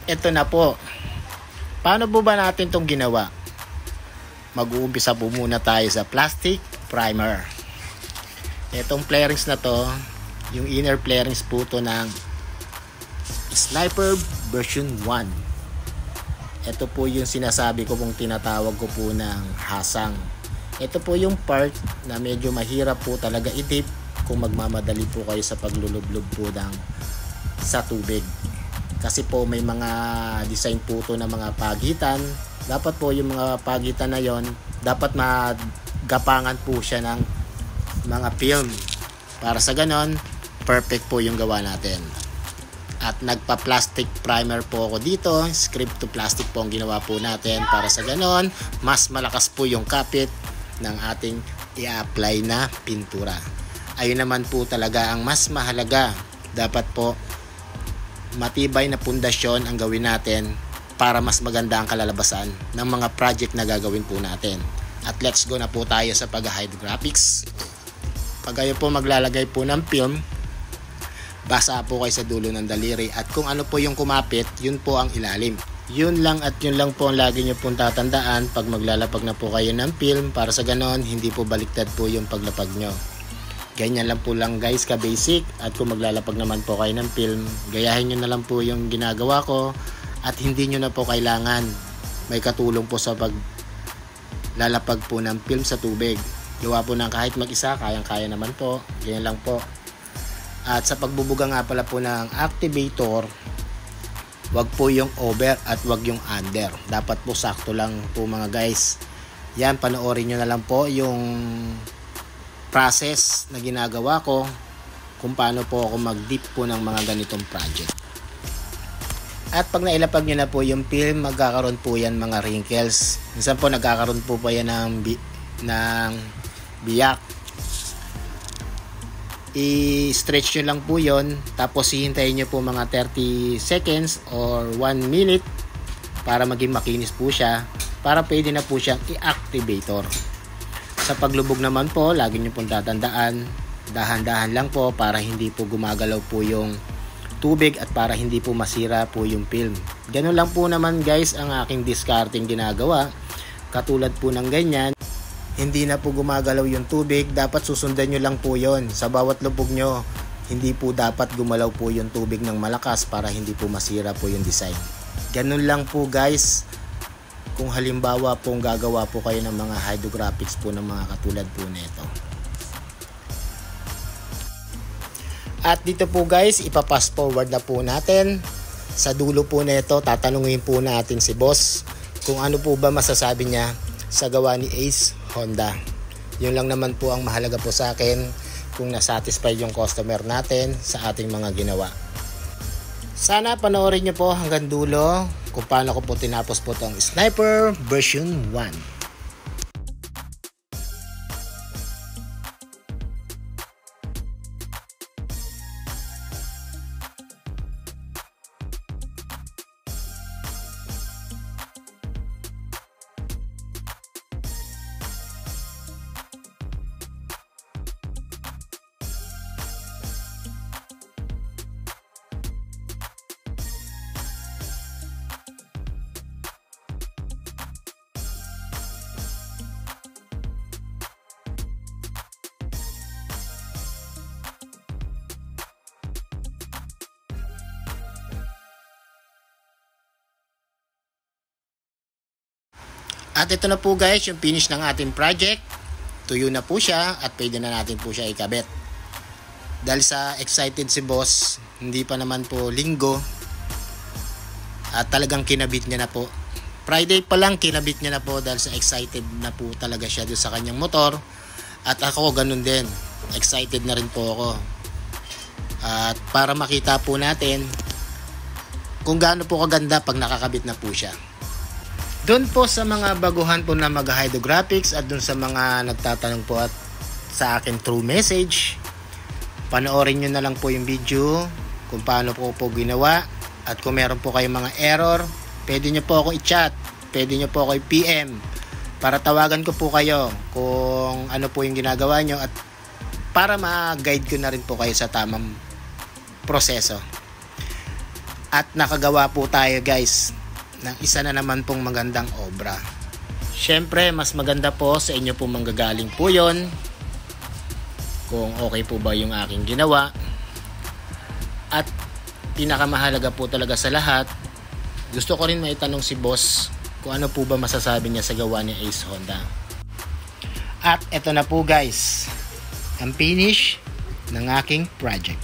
Ito na po. Paano po ba natin itong ginawa? Mag-uumpisa po muna tayo sa plastic primer. Itong flarings na to, yung inner flarings po to ng Sniper version 1. Ito po yung sinasabi ko pong tinatawag ko po ng hasang. Ito po yung part na medyo mahirap po talaga i-dip kung magmamadali po kayo sa paglulublob po sa tubig. Kasi po may mga design po to na mga pagitan. Dapat po yung mga pagitan na yon, dapat magapangan po siya ng mga film. Para sa ganon, perfect po yung gawa natin. At nagpa-plastic primer po ako dito. Script to plastic po ang ginawa po natin. Para sa ganon, mas malakas po yung kapit ng ating i-apply na pintura. Ayun naman po talaga ang mas mahalaga. Dapat po matibay na pundasyon ang gawin natin para mas maganda ang kalalabasan ng mga project na gagawin po natin. At let's go na po tayo sa pag-hydrographics. Pag kayo po maglalagay po ng film, basa po kayo sa dulo ng daliri at kung ano po yung kumapit, yun po ang ilalim. Yun lang at yun lang po ang lagi nyo pong tatandaan pag maglalapag na po kayo ng film, para sa ganon hindi po baliktad po yung paglapag nyo. Ganyan lang po lang guys ka basic. At kung maglalapag naman po kayo ng film, gayahin nyo na lang po yung ginagawa ko at hindi nyo na po kailangan may katulong po sa paglalapag po ng film sa tubig. Gawa po ng kahit mag-isa, kayang-kaya naman po. Ganyan lang po. At sa pagbubuga nga pala po ng activator, wag po yung over at wag yung under. Dapat po sakto lang po mga guys. Yan, panoorin nyo na lang po yung process na ginagawa ko kung paano po ako mag-dip po ng mga ganitong project. At pag nailapag nyo na po yung film, magkakaroon po yan mga wrinkles. Minsan po nagkakaroon po pa yan ng biyak. I-stretch nyo lang po yon, tapos hihintayin nyo po mga 30 seconds or 1 minute para maging makinis po siya, para pwede na po siyang i-activator. Sa paglubog naman po, lagi nyo pong tatandaan, dahan-dahan lang po para hindi po gumagalaw po yung tubig at para hindi po masira po yung film. Ganun lang po naman guys ang aking discarding ginagawa. Katulad po ng ganyan, hindi na po gumagalaw yung tubig, dapat susundan nyo lang po yon. Sa bawat lubog nyo, hindi po dapat gumalaw po yung tubig ng malakas para hindi po masira po yung design. Ganun lang po guys. Kung halimbawa pong gagawa po kayo ng mga hydrographics po ng mga katulad po nito. At dito po guys, ipapass forward na po natin. Sa dulo po nito, tatanungin po natin si boss kung ano po ba masasabi niya sa gawa ni Ace Honda. Yun lang naman po ang mahalaga po sa akin, kung nasatisfy yung customer natin sa ating mga ginawa. Sana panoorin nyo po hanggang dulo kung paano ko po tinapos po tong Sniper version 1. At ito na po guys yung finish ng ating project. Tuyo na po siya at pwede na natin po siya ikabit. Dahil sa excited si boss, hindi pa naman po linggo at talagang kinabit niya na po. Friday pa lang kinabit niya na po dahil sa excited na po talaga siya doon sa kanyang motor. At ako ganun din. Excited na rin po ako. At para makita po natin kung gaano po kaganda pag nakakabit na po siya. Doon po sa mga baguhan po na mag-hydrographics at doon sa mga nagtatanong po at sa akin through message, panoorin nyo na lang po yung video kung paano po ginawa. At kung meron po kayong mga error, pwede nyo po ako i-chat, pwede nyo po ako i-PM para tawagan ko po kayo kung ano po yung ginagawa nyo at para ma-guide ko na rin po kayo sa tamang proseso. At nakagawa po tayo guys ng isa na naman pong magandang obra. Syempre mas maganda po sa inyo po manggagaling po yon kung okay po ba yung aking ginawa. At pinakamahalaga po talaga sa lahat, gusto ko rin maitanong si boss kung ano po ba masasabi niya sa gawa ni Ace Honda. At eto na po guys, ang finish ng aking project.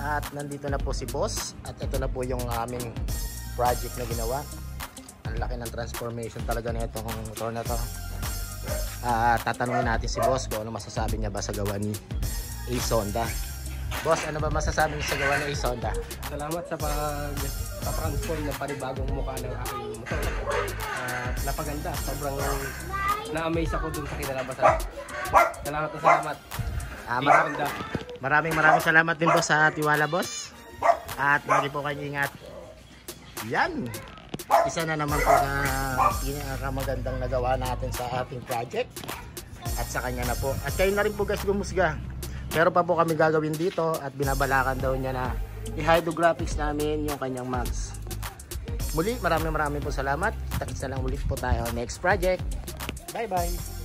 At nandito na po si boss at ito na po yung aming project na ginawa. Ang laki ng transformation talaga na itong motor na to. Tatanungin natin si boss kung ano masasabi niya ba sa gawa ni Ace Honda. Boss, ano ba masasabi niyo sa gawa ni Ace Honda? Salamat sa pag-transform ng panibagong mukha ng aking motor. Napaganda, sobrang na-amaze ako dun sa kinalabasan. Salamat na salamat. Maraming salamat din boss sa tiwala boss. At lagi po kayo ingat. Yan. Isa na naman po na pinakamagandang nagawa natin sa ating project. At sa kanya na po. At kayo na rin po guys gumusga. Meron pa po kami gagawin dito at binabalakan daw niya na i-hydrographics namin yung kanyang mags. Muli, maraming po salamat. Kita-kita lang ulit po tayo next project. Bye bye.